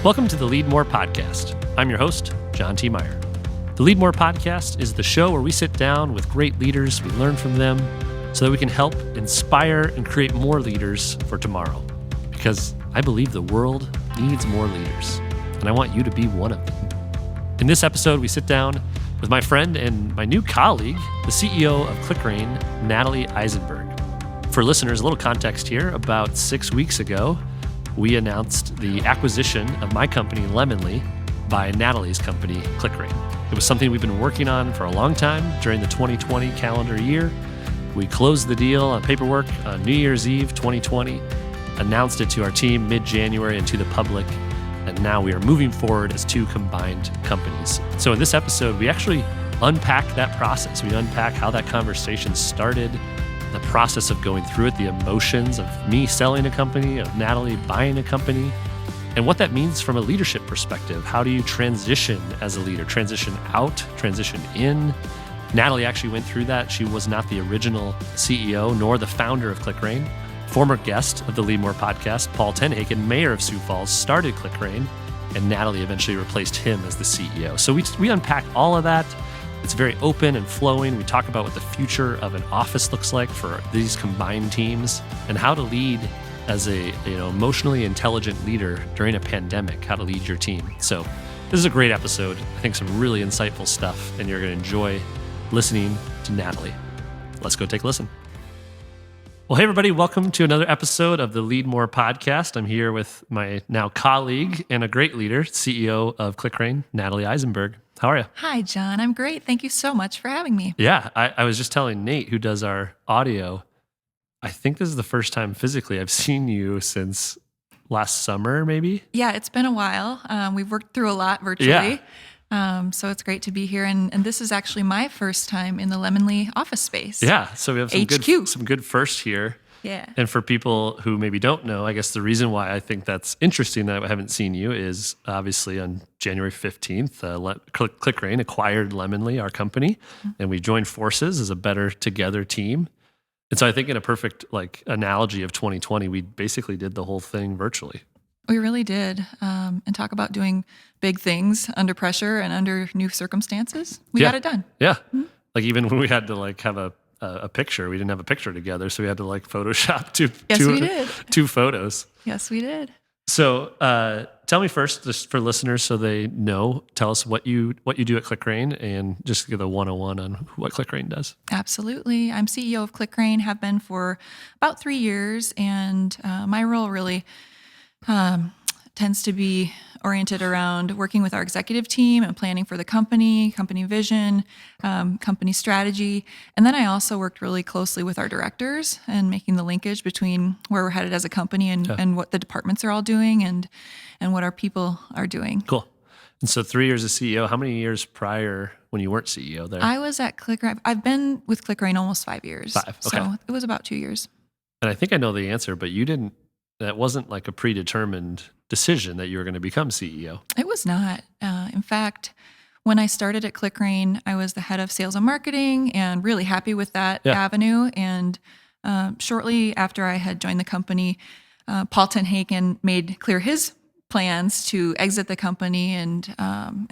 Welcome to the Leadmore podcast. I'm your host, John T. Meyer. The Leadmore podcast is the show where we sit down with great leaders, we learn from them, so that we can help inspire and create more leaders for tomorrow. Because I believe the world needs more leaders, and I want you to be one of them. In this episode, we sit down with my friend and my new colleague, the CEO of ClickRain, Natalie Eisenberg. For listeners, a little context here. About 6 weeks ago, we announced the acquisition of my company, Lemonly, by Natalie's company, ClickRain. It was something we've been working on for a long time during the 2020 calendar year. We closed the deal on paperwork on New Year's Eve 2020, announced it to our team mid-January and to the public, and now we are moving forward as two combined companies. So in this episode, we actually unpack that process. We unpack how that conversation started, the process of going through it, the emotions of me selling a company, of Natalie buying a company, and what that means from a leadership perspective. How do you transition as a leader? Transition out, transition in. Natalie actually went through that. She was not the original CEO nor the founder of ClickRain. Former guest of the Leadmore podcast, Paul Tenhaken, mayor of Sioux Falls, started ClickRain, and Natalie eventually replaced him as the CEO. So we unpack all of that. It's very open and flowing. We talk about what the future of an office looks like for these combined teams and how to lead as a emotionally intelligent leader during a pandemic, how to lead your team. So this is a great episode. I think some really insightful stuff, and you're going to enjoy listening to Natalie. Let's go take a listen. Well, hey, everybody. Welcome to another episode of the Leadmore podcast. I'm here with my now colleague and a great leader, CEO of ClickRain, Natalie Eisenberg. How are you? Hi, John. I'm great. Thank you so much for having me. Yeah, I was just telling Nate, who does our audio, I think this is the first time physically I've seen you since last summer, maybe? Yeah, it's been a while. We've worked through a lot virtually. Yeah. So it's great to be here. And this is actually my first time in the Lemonly office space. Yeah, so we have some good first here. Yeah. And for people who maybe don't know, I guess the reason why I think that's interesting that I haven't seen you is obviously on January 15th, ClickRain acquired Lemonly, our company, and we joined forces as a better together team. And so I think in a perfect analogy of 2020, we basically did the whole thing virtually. We really did. And talk about doing big things under pressure and under new circumstances. We got it done. Yeah. Mm-hmm. Like even when we had to have a picture, we didn't have a picture together. So we had to Photoshop two photos. Yes, we did. So tell me first, just for listeners so they know, tell us what you do at ClickRain and just give a 101 on what ClickRain does. Absolutely. I'm CEO of ClickRain, have been for about 3 years. And my role really tends to be oriented around working with our executive team and planning for the company vision, company strategy. And then I also worked really closely with our directors and making the linkage between where we're headed as a company and what the departments are all doing and what our people are doing. Cool. And so 3 years as CEO, how many years prior when you weren't CEO there? I was at ClickRain. I've been with ClickRain almost 5 years. 5, okay. So it was about 2 years. And I think I know the answer, but that wasn't a predetermined decision that you were going to become CEO. It was not. In fact, when I started at ClickRain, I was the head of sales and marketing and really happy with that avenue. And shortly after I had joined the company, Paul Tenhaken made clear his plans to exit the company. And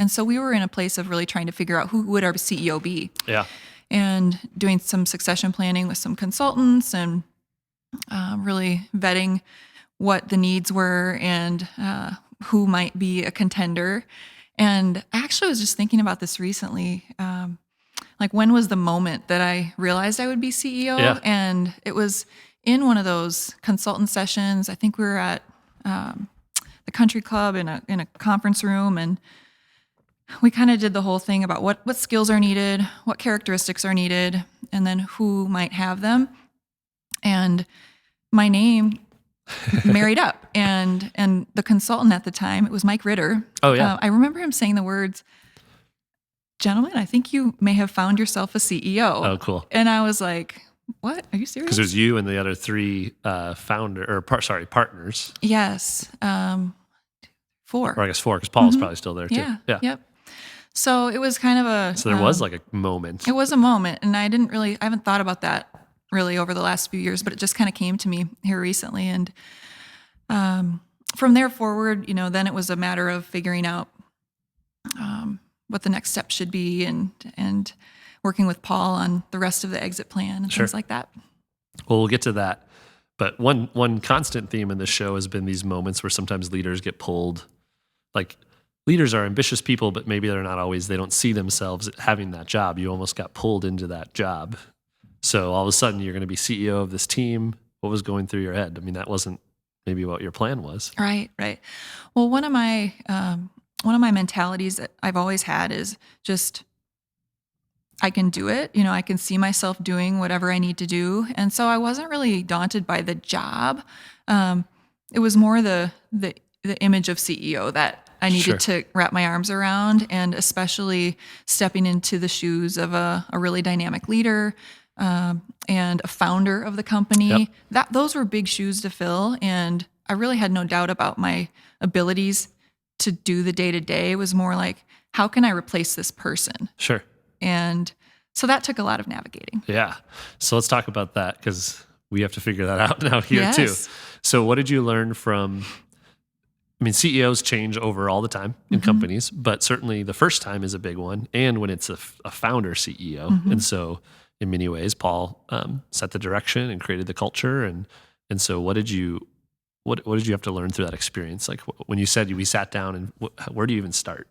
so we were in a place of really trying to figure out who would our CEO be. Yeah. And doing some succession planning with some consultants and really vetting what the needs were and who might be a contender. And I actually was just thinking about this recently. When was the moment that I realized I would be CEO? Yeah. And it was in one of those consultant sessions. I think we were at the country club in a conference room, and we kind of did the whole thing about what skills are needed, what characteristics are needed, and then who might have them. And my name married up, and the consultant at the time, it was Mike Ritter. Oh yeah. I remember him saying the words, "Gentlemen, I think you may have found yourself a CEO." Oh, cool. And I was like, "What? Are you serious?" Because it was you and the other 3 partners. Yes, 4. Or I guess 4, because Paul's probably still there too. Yeah. Yep. So it was kind of a. So there was a moment. It was a moment, and I haven't thought about that really over the last few years, but it just kind of came to me here recently. And from there forward, then it was a matter of figuring out what the next step should be and working with Paul on the rest of the exit plan and things like that. Well, we'll get to that. But one constant theme in this show has been these moments where sometimes leaders get pulled. Like, leaders are ambitious people, but maybe they're not always, they don't see themselves having that job. You almost got pulled into that job. So all of a sudden you're going to be CEO of this team. What was going through your head? I mean, that wasn't maybe what your plan was. Right. Well, one of my mentalities that I've always had is just, I can do it. I can see myself doing whatever I need to do. And so I wasn't really daunted by the job. It was more the image of CEO that I needed to wrap my arms around, and especially stepping into the shoes of a really dynamic leader and a founder of the company. Those were big shoes to fill. And I really had no doubt about my abilities to do the day-to-day. It was more like, how can I replace this person? Sure. And so that took a lot of navigating. Yeah. So let's talk about that, because we have to figure that out now here too. So what did you learn from, CEOs change over all the time in companies, but certainly the first time is a big one. And when it's a founder CEO. And so in many ways, Paul set the direction and created the culture. And so what did you have to learn through that experience? Like, when you said we sat down, and where do you even start?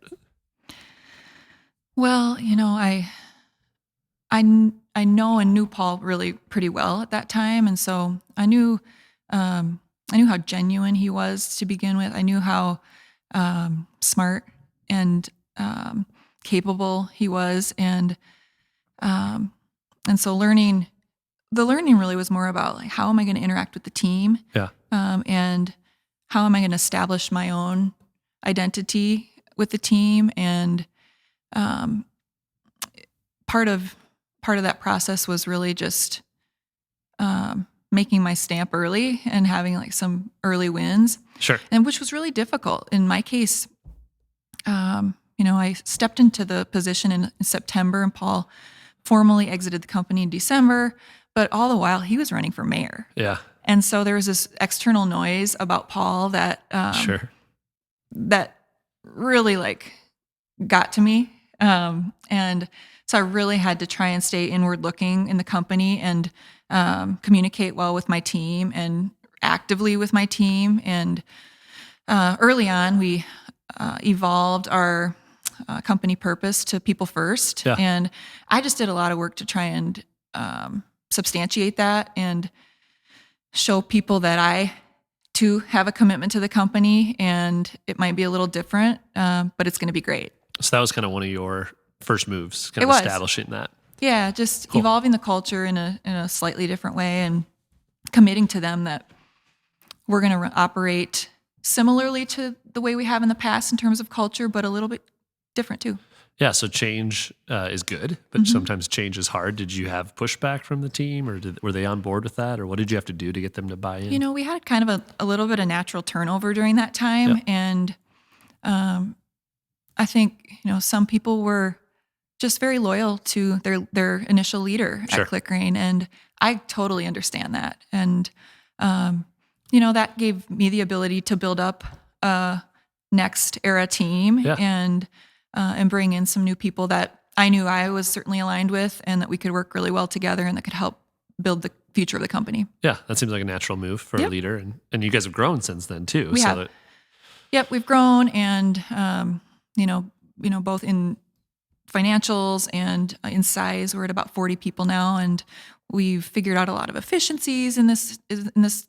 Well, I know and knew Paul really pretty well at that time, and so I knew how genuine he was to begin with. I knew how smart and capable he was, and so the learning really was more about, like, how am I going to interact with the team, and how am I going to establish my own identity with the team, and part of that process was really just making my stamp early and having like some early wins. Sure. And which was really difficult. In my case, I stepped into the position in September, and Paul formally exited the company in December, but all the while he was running for mayor. Yeah. And so there was this external noise about Paul that that really like got to me. And so I really had to try and stay inward looking in the company and communicate well with my team and actively with my team. And early on, we evolved our company purpose to people first. Yeah. And I just did a lot of work to try and substantiate that and show people that I too have a commitment to the company, and it might be a little different, but it's going to be great. So that was kind of one of your first moves, kind of establishing that. Yeah, just evolving the culture in a slightly different way and committing to them that we're going to operate similarly to the way we have in the past in terms of culture, but a little bit different too. Yeah, so change is good, but sometimes change is hard. Did you have pushback from the team, or were they on board with that, or what did you have to do to get them to buy in? We had kind of a little bit of natural turnover during that time, and I think some people were just very loyal to their initial leader at ClickRain, and I totally understand that. And that gave me the ability to build up a next era team and bring in some new people that I knew I was certainly aligned with, and that we could work really well together, and that could help build the future of the company. Yeah, that seems like a natural move for a leader, and you guys have grown since then too. We have. We've grown, and both in financials and in size, we're at about 40 people now, and we've figured out a lot of efficiencies in this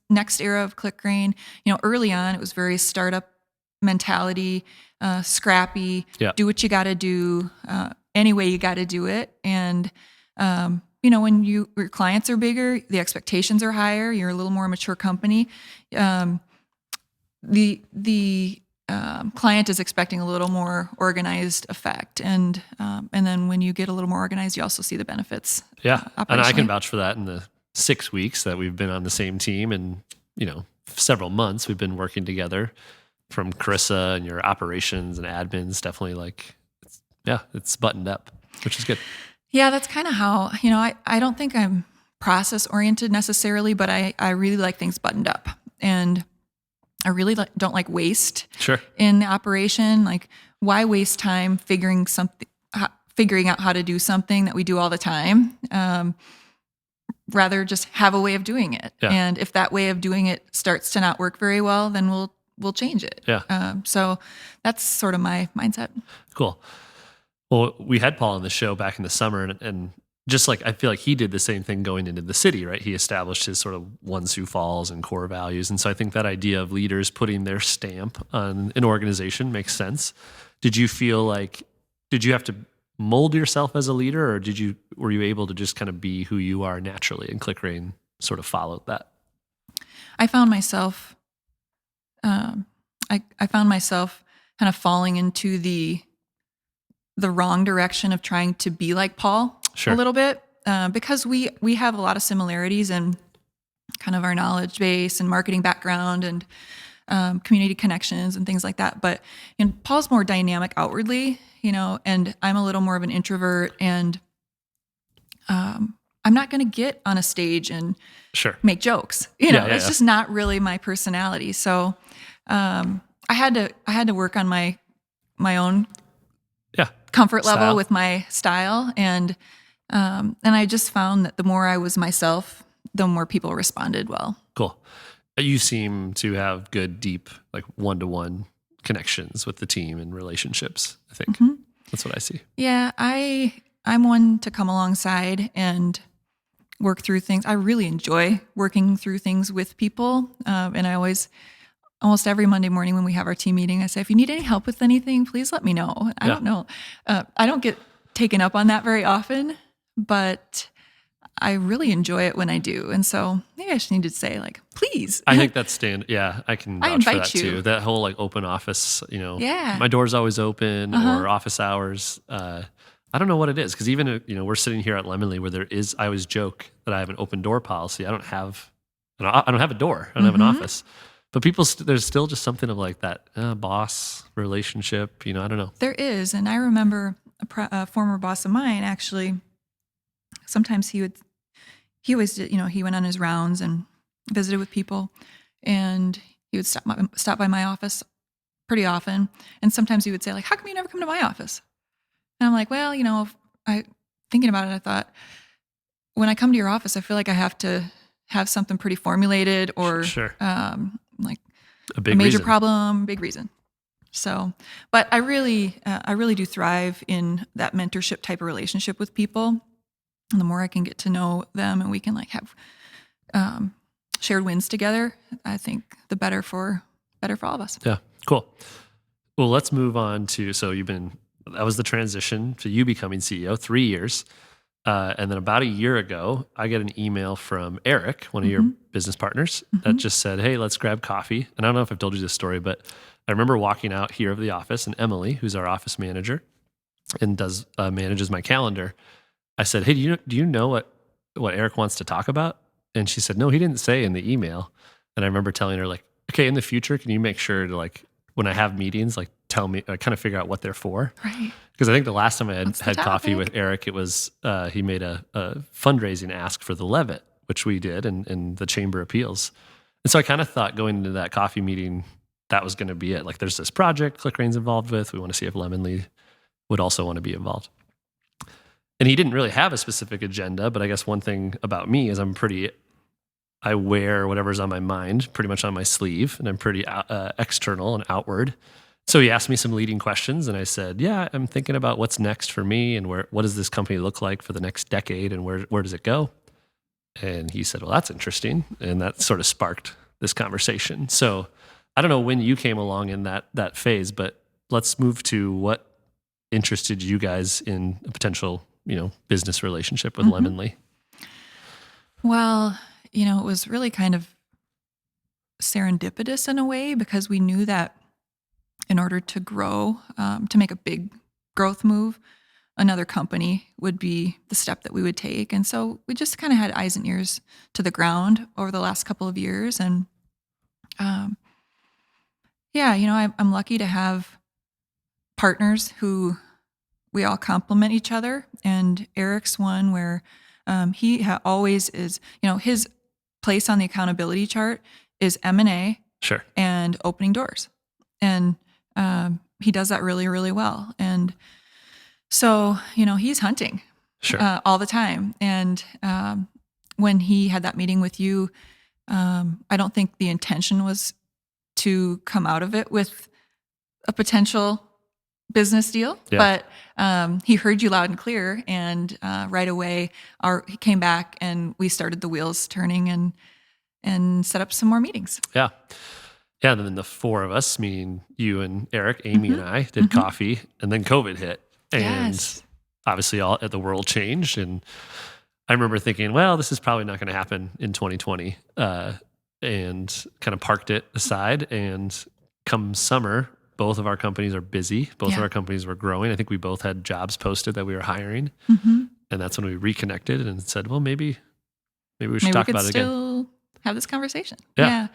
next era of ClickRain. Early on, it was very startup mentality, scrappy, do what you got to do, any way you got to do it. And, when your clients are bigger, the expectations are higher, you're a little more mature company. The client is expecting a little more organized effect. And then when you get a little more organized, you also see the benefits. Yeah. And I can vouch for that. In the 6 weeks that we've been on the same team, and, several months we've been working together, from Carissa and your operations and admins, definitely it's buttoned up, which is good. Yeah, that's kind of how, I don't think I'm process oriented necessarily, but I really like things buttoned up. And I really don't like waste Sure. in the operation. Like, why waste time figuring out how to do something that we do all the time? Rather just have a way of doing it. Yeah. And if that way of doing it starts to not work very well, then we'll change it. Yeah. So that's sort of my mindset. Cool. Well, we had Paul on the show back in the summer, and just like, I feel like he did the same thing going into the city, right? He established his sort of one Sioux Falls and core values. And so I think that idea of leaders putting their stamp on an organization makes sense. Did you have to mold yourself as a leader, or were you able to just kind of be who you are naturally, and ClickRain sort of followed that? I found myself, I found myself kind of falling into the wrong direction of trying to be like Paul. Sure. A little bit, because we have a lot of similarities in kind of our knowledge base and marketing background and community connections and things like that. But Paul's more dynamic outwardly, and I'm a little more of an introvert, and I'm not going to get on a stage and Sure. make jokes. It's just not really my personality. So I had to work on my own comfort level Style. with my style, and I just found that the more I was myself, the more people responded well. Cool. You seem to have good, deep, like one-to-one connections with the team and relationships, I think. Mm-hmm. That's what I see. Yeah, I'm one to come alongside and work through things. I really enjoy working through things with people, and I almost every Monday morning when we have our team meeting, I say, if you need any help with anything, please let me know. I don't know. I don't get taken up on that very often, but I really enjoy it when I do. And so maybe I just need to say, like, please. I think that's I can vouch for that you. too. That whole like open office, Yeah. my door's always open, or office hours. I don't know what it is, because even, we're sitting here at Lemonly where I always joke that I have an open door policy. I don't have a door. I don't have an office. But there's still just something of like that boss relationship, I don't know. There is. And I remember a former boss of mine, actually, sometimes he always did, he went on his rounds and visited with people, and he would stop by my office pretty often. And sometimes he would say, like, how come you never come to my office? And I'm like, well, thinking about it, I thought, when I come to your office, I feel like I have to have something pretty formulated, or Sure. Like a major problem, big reason. So, but I really do thrive in that mentorship type of relationship with people. And the more I can get to know them, and we can like have shared wins together, I think the better for all of us. Yeah, cool. Well, let's move on to, that was the transition to you becoming CEO, 3 years. And then about a year ago, I get an email from Eric, one of your business partners, that just said, hey, let's grab coffee. And I don't know if I've told you this story, but I remember walking out here of the office, and Emily, who's our office manager and manages my calendar, I said, hey, do you know what Eric wants to talk about? And she said, no, he didn't say in the email. And I remember telling her, like, okay, in the future, can you make sure to, like, when I have meetings, like, tell me, kind of figure out what they're for. Right. Because I think the last time I had coffee with Eric, it was, he made a fundraising ask for the Levitt, which we did, and the Chamber Appeals. And so I kind of thought going into that coffee meeting, that was going to be it. Like, there's this project ClickRain's involved with. We want to see if Lemonly would also want to be involved. And he didn't really have a specific agenda, but I guess one thing about me is I wear whatever's on my mind pretty much on my sleeve, and I'm pretty external and outward. So he asked me some leading questions, and I said, yeah, I'm thinking about what's next for me, and what does this company look like for the next decade, and where does it go? And he said, well, that's interesting. And that sort of sparked this conversation. So I don't know when you came along in that phase, but let's move to what interested you guys in a potential, business relationship with Lemonly. Well, it was really kind of serendipitous in a way, because we knew that in order to grow, to make a big growth move, another company would be the step that we would take. And so we just kind of had eyes and ears to the ground over the last couple of years. And I'm lucky to have partners who we all complement each other. And Eric's one where he always is, his place on the accountability chart is M&A, Sure. and opening doors. And he does that really, really well. And so, he's hunting Sure. all the time. And when he had that meeting with you, I don't think the intention was to come out of it with a potential business deal, Yeah. but he heard you loud and clear, and right away he came back and we started the wheels turning and set up some more meetings. Yeah. Yeah. And then the four of us, meaning you and Eric, Amy and I, did coffee, and then COVID hit. And Yes. obviously the world changed. And I remember thinking, well, this is probably not going to happen in 2020, and kind of parked it aside. And come summer, both of our companies are busy. Both of our companies were growing. I think we both had jobs posted that we were hiring. And that's when we reconnected and said, well, maybe we should talk about it again. Still have this conversation. Yeah.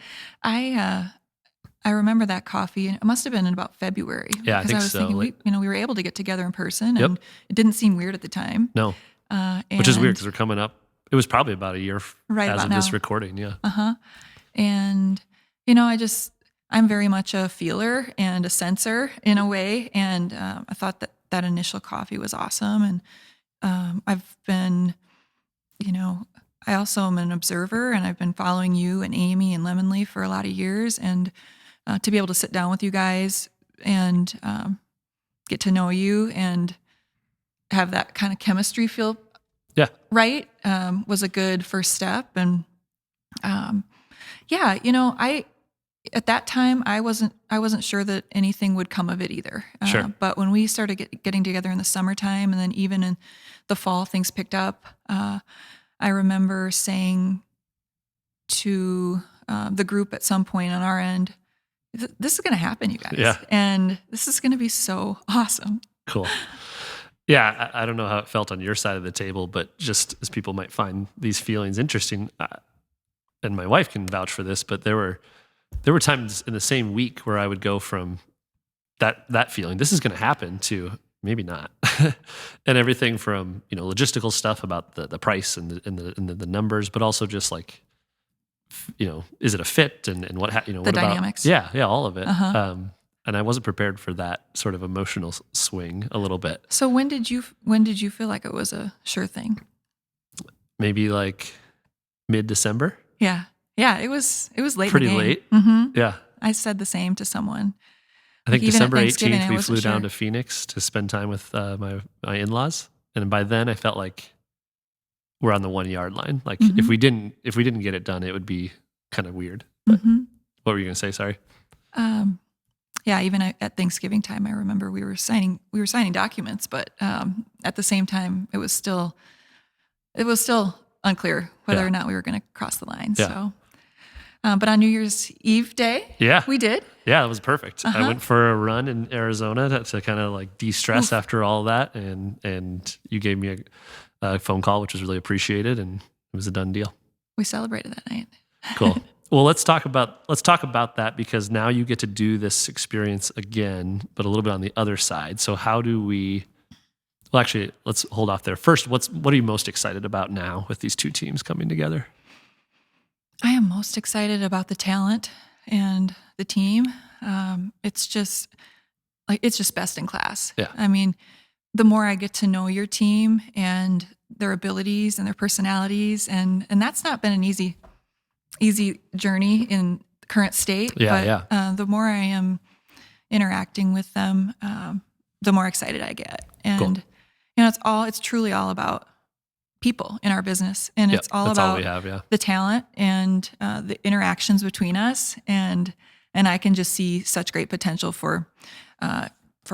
I remember that coffee, and it must have been in about February. Yeah, I think I was so. thinking we were able to get together in person, and it didn't seem weird at the time. No, which is weird because we're coming up. It was probably about a year as of this recording. Yeah. And I'm very much a feeler and a sensor in a way, and I thought that initial coffee was awesome, and I've been, I also am an observer, and I've been following you and Amy and Lemonleaf for a lot of years, and to be able to sit down with you guys and get to know you and have that kind of chemistry feel right was a good first step. And I at that time I wasn't sure that anything would come of it either. Sure. But when we started getting together in the summertime, and then even in the fall, things picked up. I remember saying to the group at some point on our end, this is going to happen, you guys. Yeah. And this is going to be so awesome. Cool. Yeah, I don't know how it felt on your side of the table, but just as people might find these feelings interesting, and my wife can vouch for this, but there were times in the same week where I would go from that feeling, this is going to happen, to maybe not, and everything from logistical stuff about the price and the numbers, but also just like, is it a fit and what the what dynamics? About, yeah, all of it. And I wasn't prepared for that sort of emotional swing a little bit. So when did you feel like it was a sure thing? Maybe like mid-December. Yeah. It was late. Pretty in the game. late. Mm-hmm. Yeah. I said the same to someone. I think Even at December Thanksgiving, 18th, I we wasn't flew down sure. to Phoenix to spend time with my in-laws. And by then I felt like we're on the 1 yard line. Like if we didn't get it done, it would be kind of weird. But what were you going to say? Sorry. Yeah, even at Thanksgiving time, I remember we were signing documents, but at the same time, it was still unclear whether or not we were going to cross the line. Yeah. So, but on New Year's Eve day, we did. Yeah, it was perfect. I went for a run in Arizona to kind of like de-stress after all that, and you gave me a phone call, which was really appreciated, and it was a done deal. We celebrated that night. Cool. Well, let's talk about that, because now you get to do this experience again, but a little bit on the other side. So how do we? Well, actually, let's hold off there. First, what are you most excited about now with these two teams coming together? I am most excited about the talent and the team. It's just best in class. Yeah. I mean, the more I get to know your team and their abilities and their personalities, and that's not been an easy journey in the current state. The more I am interacting with them, the more excited I get. And it's truly all about people in our business, and it's all about the talent and the interactions between us. And I can just see such great potential for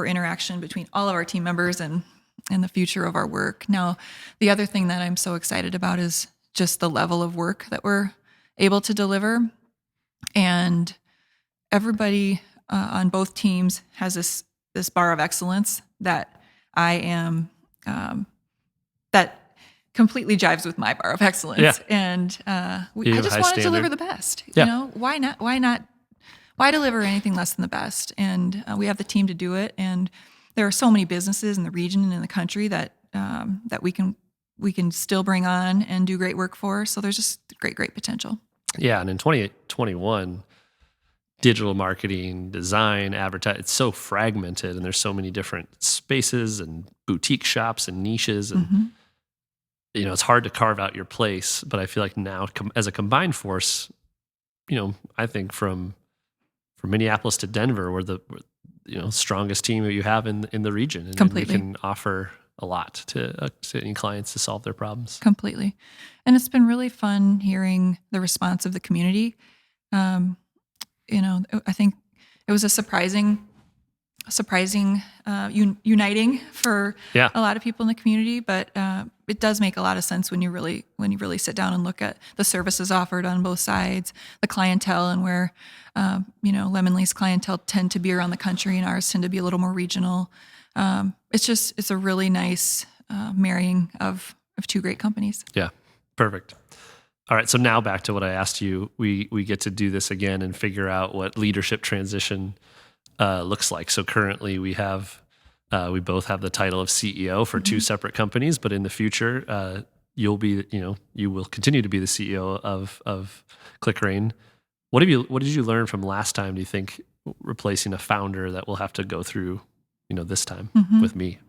interaction between all of our team members and the future of our work. Now, the other thing that I'm so excited about is just the level of work that we're able to deliver, and everybody on both teams has this bar of excellence that I am that completely jives with my bar of excellence. Yeah. And I just want to deliver the best. Yeah. Why not? Why deliver anything less than the best? And we have the team to do it. And there are so many businesses in the region and in the country that we can still bring on and do great work for. So there's just great potential. Yeah, and in 2021, digital marketing, design, advertise. It's so fragmented, and there's so many different spaces and boutique shops and niches, and it's hard to carve out your place. But I feel like now, as a combined force, I think from Minneapolis to Denver, we're the strongest team that you have in the region, and Completely. we can offer a lot to any clients to solve their problems. Completely. And it's been really fun hearing the response of the community. I think it was a surprising uniting for a lot of people in the community, but it does make a lot of sense when you really sit down and look at the services offered on both sides, the clientele, and where Lemonly's clientele tend to be around the country and ours tend to be a little more regional. It's a really nice marrying of two great companies. Yeah, perfect. All right, so now back to what I asked you. We get to do this again and figure out what leadership transition looks like. So currently we both have the title of CEO for two separate companies, but in the future, you will continue to be the CEO of ClickRain. What did you learn from last time, do you think, replacing a founder that will have to go through, this time with me?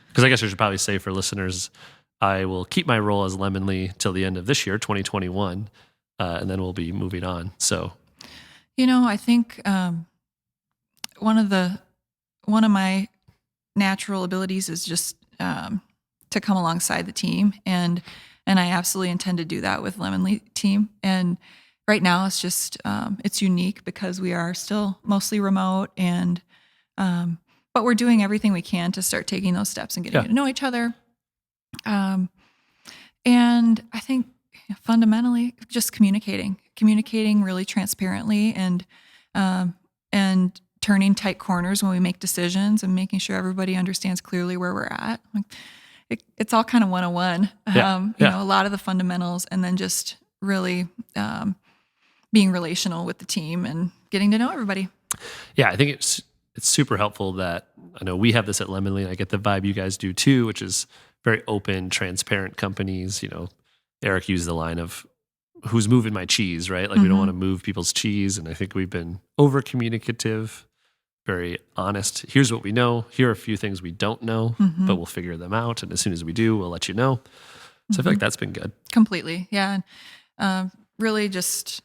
Because I guess I should probably say for listeners, I will keep my role as Lemonly till the end of this year, 2021, and then we'll be moving on. So, I think one of my natural abilities is just to come alongside the team, and I absolutely intend to do that with Lemonly team. And right now, it's just it's unique because we are still mostly remote, and but we're doing everything we can to start taking those steps and getting to know each other. And I think fundamentally just communicating really transparently and turning tight corners when we make decisions and making sure everybody understands clearly where we're at. It's all kind of 101, a lot of the fundamentals, and then just really being relational with the team and getting to know everybody. Yeah, I think it's super helpful that I know we have this at Lemonly, and I get the vibe you guys do too, which is very open, transparent companies. Eric used the line of who's moving my cheese, right? Like we don't want to move people's cheese. And I think we've been over communicative, very honest. Here's what we know. Here are a few things we don't know, but we'll figure them out. And as soon as we do, we'll let you know. So I feel like that's been good. Completely. Yeah. And really just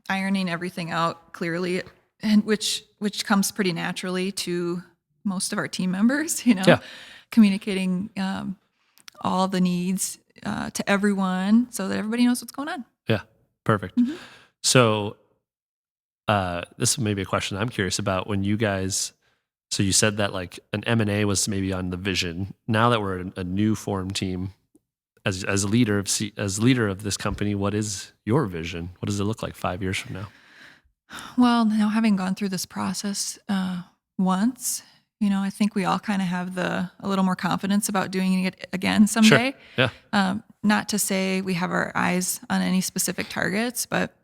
ironing everything out clearly, and which comes pretty naturally to most of our team members, communicating all the needs to everyone so that everybody knows what's going on. Yeah, perfect. So this may be a question I'm curious about. When you guys, so you said that like an M&A was maybe on the vision. Now that we're a new form team, as leader of this company, what is your vision? What does it look like 5 years from now? Well, now having gone through this process once, I think we all kind of have a little more confidence about doing it again someday. Sure. Yeah. Not to say we have our eyes on any specific targets, but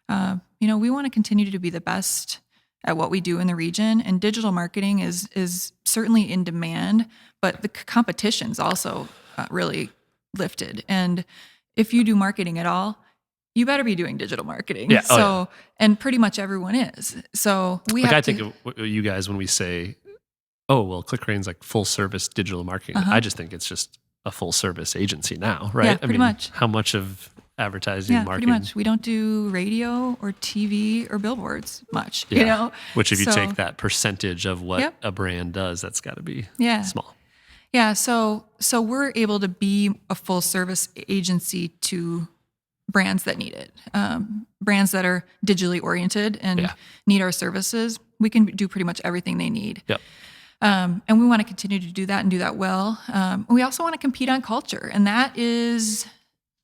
we want to continue to be the best at what we do in the region. And digital marketing is certainly in demand, but the competition's also really lifted. And if you do marketing at all, you better be doing digital marketing. Yeah. And pretty much everyone is. So I think of you guys when we say, oh, well, ClickRain's like full service digital marketing. I just think it's just a full service agency now, right? Yeah, pretty much. How much of advertising, marketing? Pretty much. We don't do radio or TV or billboards much, Which if you take that percentage of what a brand does, that's got to be small. Yeah. So we're able to be a full service agency to brands that need it, brands that are digitally oriented and need our services. We can do pretty much everything they need. Yep. And we want to continue to do that and do that well. We also want to compete on culture, and that is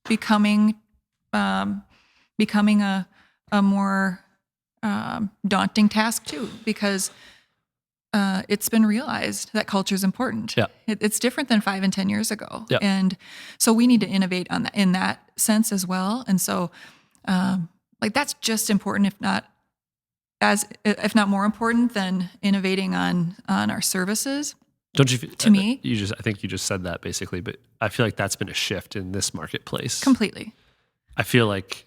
becoming a more daunting task too, because it's been realized that culture is important. Yeah. It's different than 5 and 10 years ago. Yeah. And so we need to innovate on that, in that sense as well. And so that's just important, if not more important than innovating on our services. Don't you? To me, I think you just said that basically, but I feel like that's been a shift in this marketplace. Completely. I feel like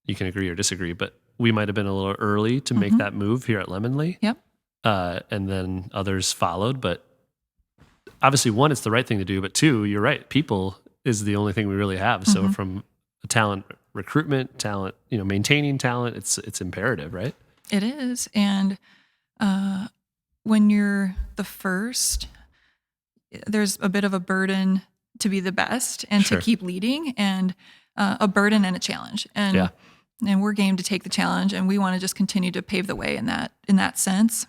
you can agree or disagree, but we might have been a little early to make that move here at Lemonly. Yep. And then others followed. But obviously, one, it's the right thing to do. But two, you're right. People is the only thing we really have. So from talent recruitment, talent, maintaining talent, it's imperative, right? It is. And when you're the first, there's a bit of a burden to be the best and to keep leading, and a burden and a challenge. And we're game to take the challenge, and we want to just continue to pave the way in that sense.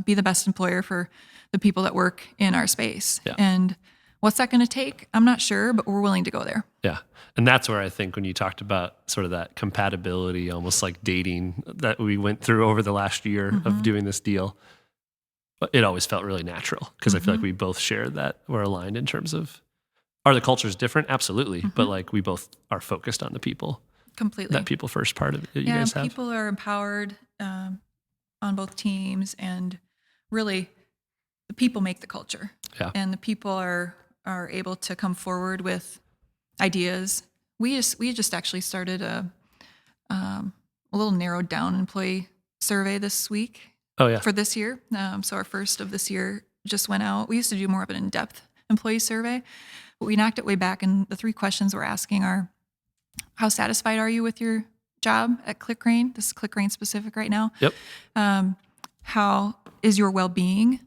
Be the best employer for the people that work in our space. Yeah. And what's that going to take? I'm not sure, but we're willing to go there. Yeah. And that's where I think when you talked about sort of that compatibility, almost like dating that we went through over the last year of doing this deal, it always felt really natural because I feel like we both shared that we're aligned in terms of, are the cultures different? Absolutely. But like we both are focused on the people. Completely. That people first part of it you guys have. People are empowered on both teams, and really the people make the culture. Yeah. And the people are able to come forward with ideas. We just actually started a little narrowed down employee survey this week. Oh yeah. For this year. So our first of this year just went out. We used to do more of an in-depth employee survey, but we knocked it way back, and the 3 questions we're asking are: how satisfied are you with your job at ClickRain? This is ClickRain specific right now. Yep. How is your well-being?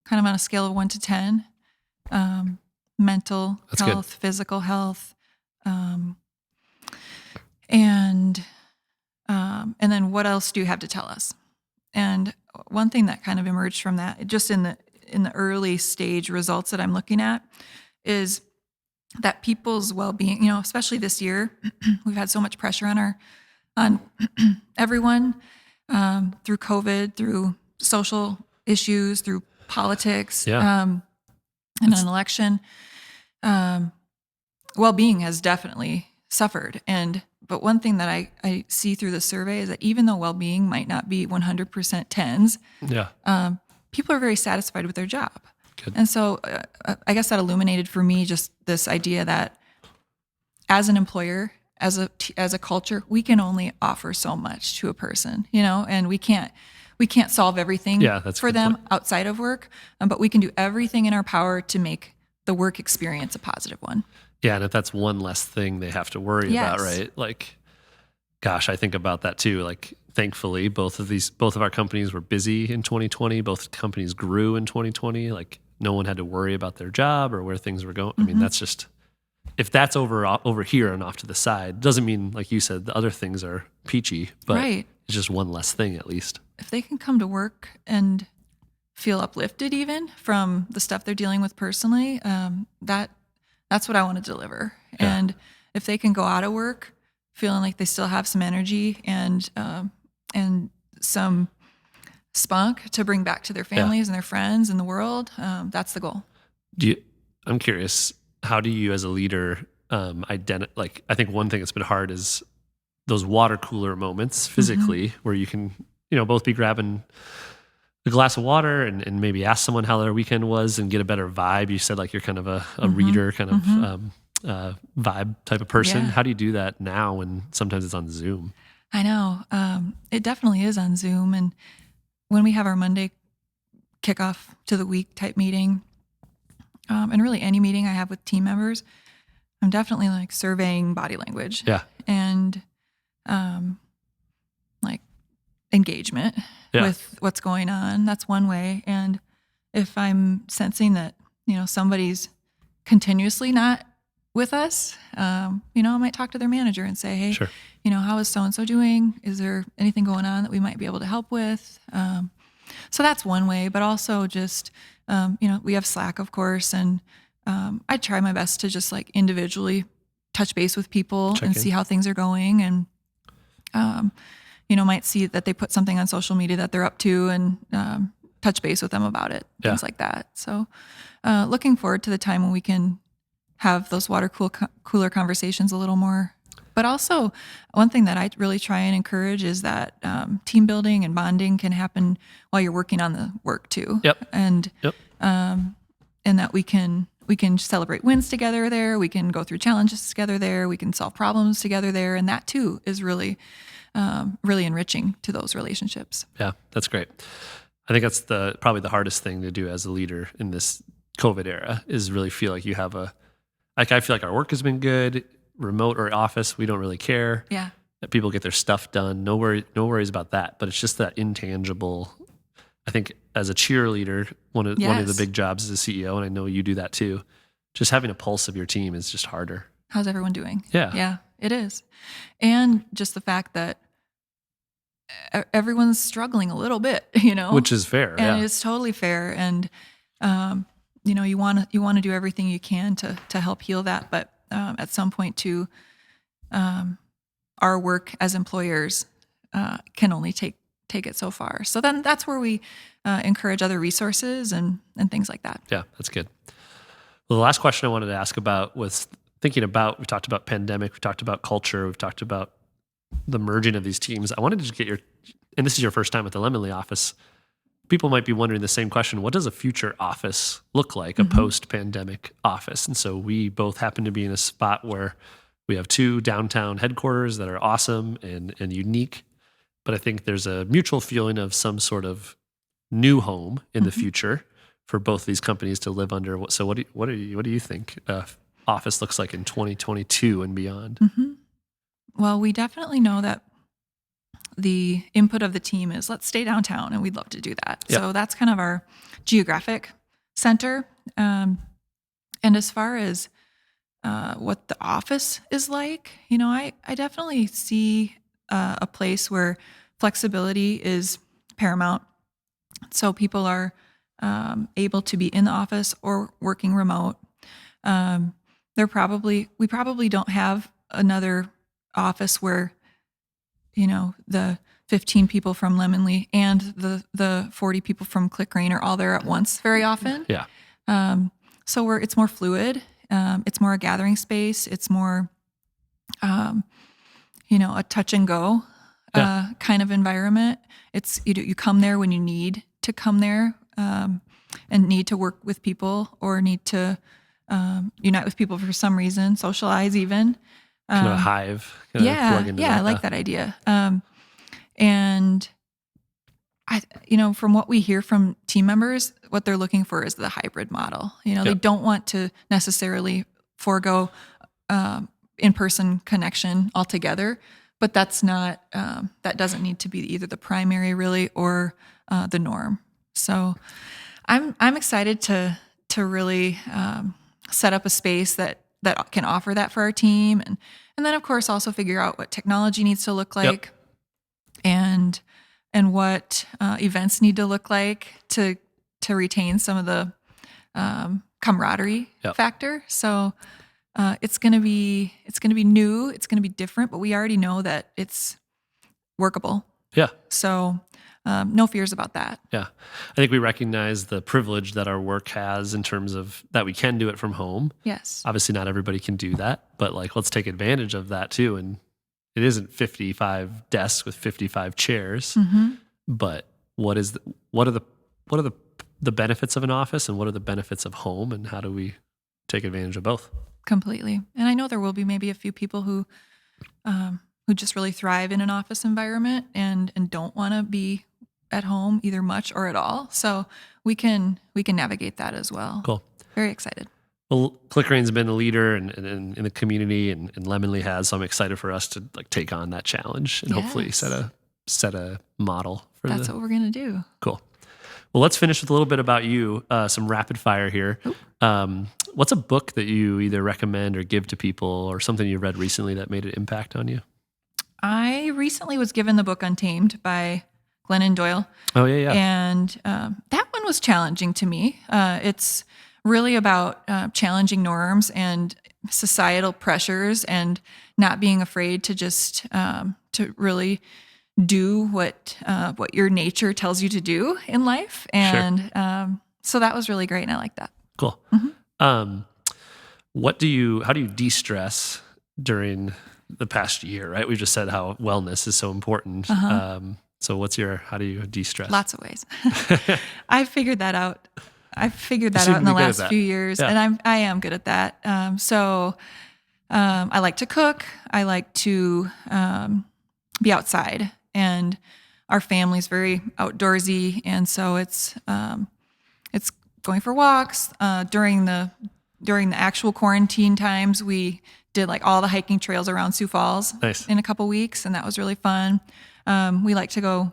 Kind of on a scale of 1 to 10. Mental health, physical health, and then what else do you have to tell us? And one thing that kind of emerged from that, just in the early stage results that I'm looking at, is that people's well-being, especially this year, we've had so much pressure on everyone through COVID, through social issues, through politics, and an election. Well-being has definitely suffered. But one thing that I see through the survey is that even though well-being might not be 100% tens, people are very satisfied with their job. Good. And so I guess that illuminated for me just this idea that as an employer, as a culture, we can only offer so much to a person, and we can't solve everything for them outside of work, but we can do everything in our power to make the work experience a positive one. Yeah, and if that's one less thing they have to worry about, right? Like, gosh, I think about that too. Like, thankfully, both of our companies were busy in 2020. Both companies grew in 2020. Like, no one had to worry about their job or where things were going. I mean, that's just, if that's over here and off to the side, doesn't mean, like you said, the other things are peachy, but it's just one less thing at least. If they can come to work and feel uplifted even from the stuff they're dealing with personally, that's what I want to deliver. Yeah. And if they can go out of work feeling like they still have some energy and some spunk to bring back to their families and their friends and the world, that's the goal. I'm curious, how do you as a leader I think one thing that's been hard is those water cooler moments physically where you can, both be grabbing a glass of water and maybe ask someone how their weekend was and get a better vibe. You said like you're kind of a reader kind of vibe type of person. Yeah. How do you do that now when sometimes it's on Zoom? I know. It definitely is on Zoom. And when we have our Monday kickoff to the week type meeting, and really any meeting I have with team members, I'm definitely like surveying body language. Yeah. And like engagement with what's going on. That's one way. And if I'm sensing that, somebody's continuously not with us, I might talk to their manager and say, hey, sure. How is so-and-so doing? Is there anything going on that we might be able to help with? So that's one way, but also just, we have Slack, of course, and I try my best to just like individually touch base with people and see how things are going. And, might see that they put something on social media that they're up to and touch base with them about it, things like that. So looking forward to the time when we can have those cooler conversations a little more. But also one thing that I really try and encourage is that team building and bonding can happen while you're working on the work too. Yep. And that we can We can celebrate wins together there. We can go through challenges together there. We can solve problems together there. And that too is really, really enriching to those relationships. Yeah, that's great. I think that's probably the hardest thing to do as a leader in this COVID era is really feel like you have I feel like our work has been good, remote or office, we don't really care. Yeah. That people get their stuff done. No worries about that. But it's just that intangible. I think as a cheerleader, one of the big jobs as a CEO, and I know you do that too, just having a pulse of your team is just harder. How's everyone doing? Yeah. Yeah, it is. And just the fact that everyone's struggling a little bit, which is fair. And it's totally fair. And, you want to do everything you can to help heal that. But at some point too, our work as employers can only take it so far. So then that's where we encourage other resources and things like that. Yeah, that's good. Well, the last question I wanted to ask about was thinking about, we talked about pandemic, we talked about culture, we've talked about the merging of these teams. I wanted to just get and this is your first time at the Lemonly office. People might be wondering the same question. What does a future office look like, a post-pandemic office? And so we both happen to be in a spot where we have 2 downtown headquarters that are awesome and unique. But I think there's a mutual feeling of some sort of new home in the future for both these companies to live under. So what do you think office looks like in 2022 and beyond? Well, we definitely know that the input of the team is let's stay downtown, and we'd love to do that. Yep. So that's kind of our geographic center. And as far as what the office is like, I definitely see a place where flexibility is paramount. So people are able to be in the office or working remote. We probably don't have another office where, the 15 people from Lemonly and the 40 people from ClickRain are all there at once very often. Yeah. So it's more fluid. It's more a gathering space. It's more, a touch and go kind of environment. It's you come there when you need to come there and need to work with people or need to unite with people for some reason, socialize even. Kind of a hive. Yeah, I like that idea. And from what we hear from team members, what they're looking for is the hybrid model. They don't want to necessarily forego in-person connection altogether, but that's not, that doesn't need to be either the primary really or the norm. So I'm excited to really set up a space that can offer that for our team. And then of course also figure out what technology needs to look like and what events need to look like to retain some of the camaraderie factor. So it's going to be new, it's going to be different, but we already know that it's workable. Yeah. So no fears about that. Yeah. I think we recognize the privilege that our work has in terms of that we can do it from home. Yes. Obviously not everybody can do that, but let's take advantage of that too. And it isn't 55 desks with 55 chairs, but what are the benefits of an office and what are the benefits of home and how do we take advantage of both? Completely. And I know there will be maybe a few people who just really thrive in an office environment and don't want to be at home either much or at all. So we can navigate that as well. Cool. Very excited. Well, ClickRain's been a leader in the community and Lemonly has, so I'm excited for us to take on that challenge and hopefully set a model for That's what we're going to do. Cool. Well, let's finish with a little bit about you, some rapid fire here. What's a book that you either recommend or give to people or something you read recently that made an impact on you? I recently was given the book Untamed by Glennon Doyle. Oh, yeah. And that one was challenging to me. It's really about challenging norms and societal pressures and not being afraid to just to really do what your nature tells you to do in life. And so that was really great, and I like that. Cool. How do you de-stress during the past year, right? We just said how wellness is so important. So how do you de-stress? Lots of ways. I figured that out I figured You that seem out to in the be good at last that. few years, Yeah. and I am good at that. I like to cook. I like to be outside, and our family's very outdoorsy, and so it's going for walks. During the actual quarantine times, we did like all the hiking trails around Sioux Falls Nice. in a couple weeks, and that was really fun. We like to go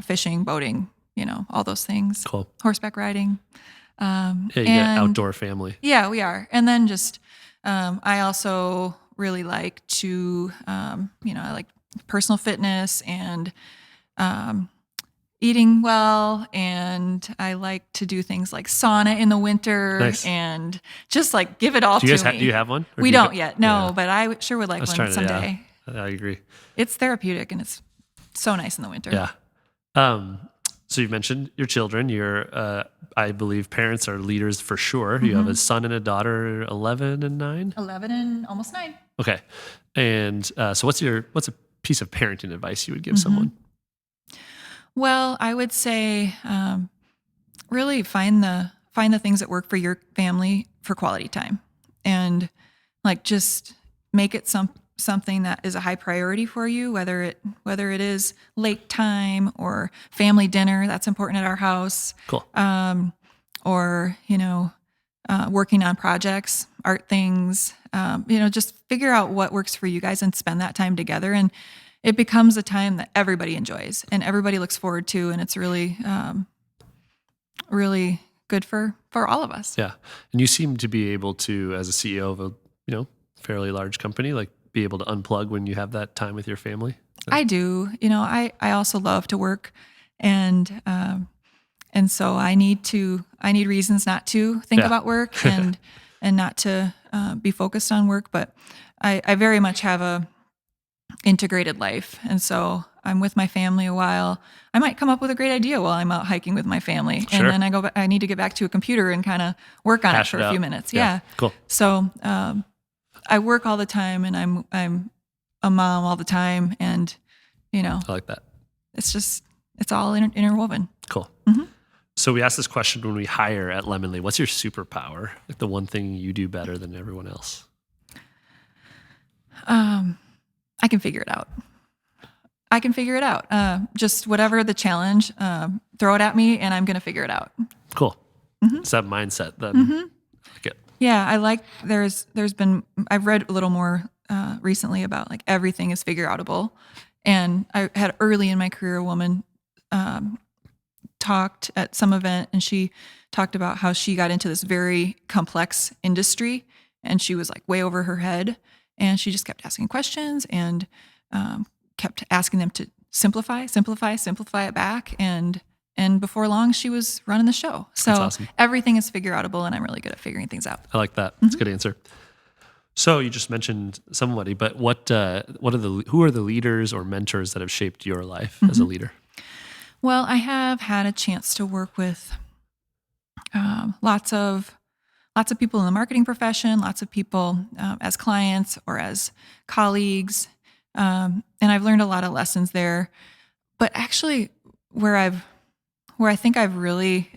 fishing, boating, all those things. Cool. Horseback riding. Yeah, you got an outdoor family. Yeah, we are. And then just, I also really like to, I like personal fitness and eating well. And I like to do things like sauna in the winter. Nice. And just like give it all Do you to guys me. do you have one? Or We do you don't yet. No, Yeah. but I sure would like was one trying to- someday. Yeah, I agree. It's therapeutic and it's so nice in the winter. Yeah. So you mentioned your children. Your, I believe parents are leaders for sure. You have a son and a daughter, 11 and 9. 11 and almost 9. Okay. And so what's a piece of parenting advice you would give someone? Well, I would say really find the things that work for your family for quality time, and like just make it something that is a high priority for you. Whether it is lake time or family dinner, that's important at our house. Cool. Or working on projects, art things. Just figure out what works for you guys and spend that time together, and it becomes a time that everybody enjoys and everybody looks forward to, and it's really, really good for all of us. Yeah. And you seem to be able to, as a CEO of a, fairly large company, like be able to unplug when you have that time with your family. I do. I also love to work, and so I need reasons not to think about work and not to be focused on work. But I very much have a integrated life, and so I'm with my family a while. I might come up with a great idea while I'm out hiking with my family, Sure. and then I need to get back to a computer and kind of work on Hash it it for a out. few minutes. Yeah. Yeah. Cool. So I work all the time, and I'm a mom all the time, and I like that. it's all interwoven. Cool. Mm-hmm. So we asked this question when we hire at Lemonly. What's your superpower? Like the one thing you do better than everyone else? I can figure it out. Just whatever the challenge, throw it at me, and I'm going to figure it out. Cool. It's that mindset then. I like it. Yeah, I like. I've read a little more recently about like everything is figure outable, and I had early in my career a woman talked at some event, and she talked about how she got into this very complex industry, and she was like way over her head, and she just kept asking questions and kept asking them to simplify it back, and before long she was running the show. So That's awesome. Everything is figure outable, and I'm really good at figuring things out. I like that. That's a good answer. So you just mentioned somebody, but who are the leaders or mentors that have shaped your life as a leader? Well, I have had a chance to work with lots of people in the marketing profession, lots of people as clients or as colleagues, and I've learned a lot of lessons there. But actually, where I think I've really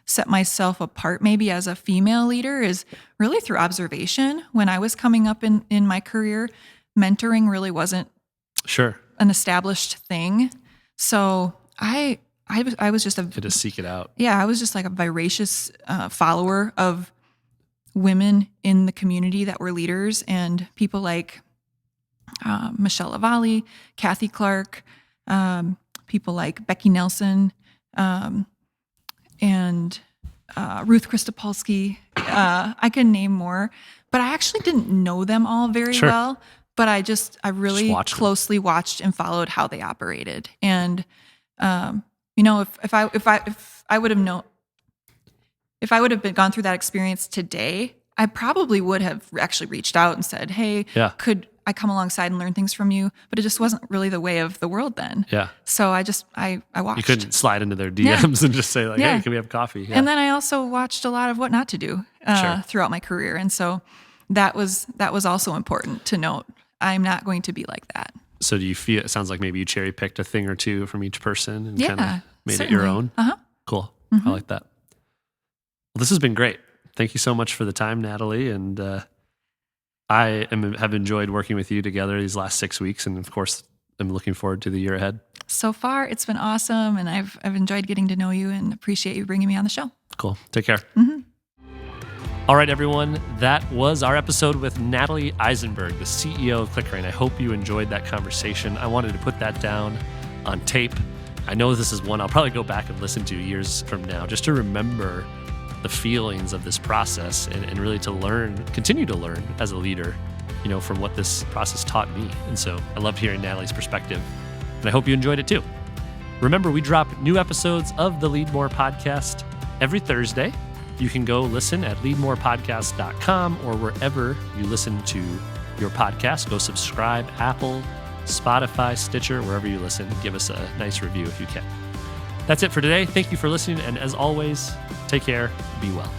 set myself apart, maybe as a female leader, is really through observation. When I was coming up in my career, mentoring really wasn't Sure. an established thing. So I was just Had to seek it out. I was just like a voracious follower of women in the community that were leaders, and people like Michelle Lavallee, Kathy Clark, people like Becky Nelson, and Ruth Christopolsky. I can name more, but I actually didn't know them all very Sure. well. But I really watched them. closely watched and followed how they operated. And if I would have known, if I would have gone through that experience today, I probably would have actually reached out and said, "Hey, Yeah. could I come alongside and learn things from you?" But it just wasn't really the way of the world then. Yeah. So I watched. You couldn't slide into their DMs and just say like, Yeah. "Hey, can we have coffee?" Yeah. And then I also watched a lot of what not to do Sure. throughout my career, and so that was also important to note. I'm not going to be like that. So do you feel, it sounds like maybe you cherry picked a thing or two from each person and Yeah, kind of made it certainly. your own? Uh-huh. Cool. I like that. this has been great. Thank you so much for the time, Natalie. And have enjoyed working with you together these last 6 weeks. And of course, I'm looking forward to the year ahead. So far, it's been awesome. And I've enjoyed getting to know you and appreciate you bringing me on the show. Cool. Take care. Mm-hmm. All right, everyone. That was our episode with Natalie Eisenberg, the CEO of ClickRain. I hope you enjoyed that conversation. I wanted to put that down on tape. I know this is one I'll probably go back and listen to years from now just to remember the feelings of this process and really to continue to learn as a leader, from what this process taught me. And so I loved hearing Natalie's perspective, and I hope you enjoyed it too. Remember, we drop new episodes of the Leadmore podcast every Thursday. You can go listen at leadmorepodcast.com or wherever you listen to your podcast. Go subscribe, Apple, Spotify, Stitcher, wherever you listen. Give us a nice review if you can. That's it for today. Thank you for listening. And as always, take care. Be well.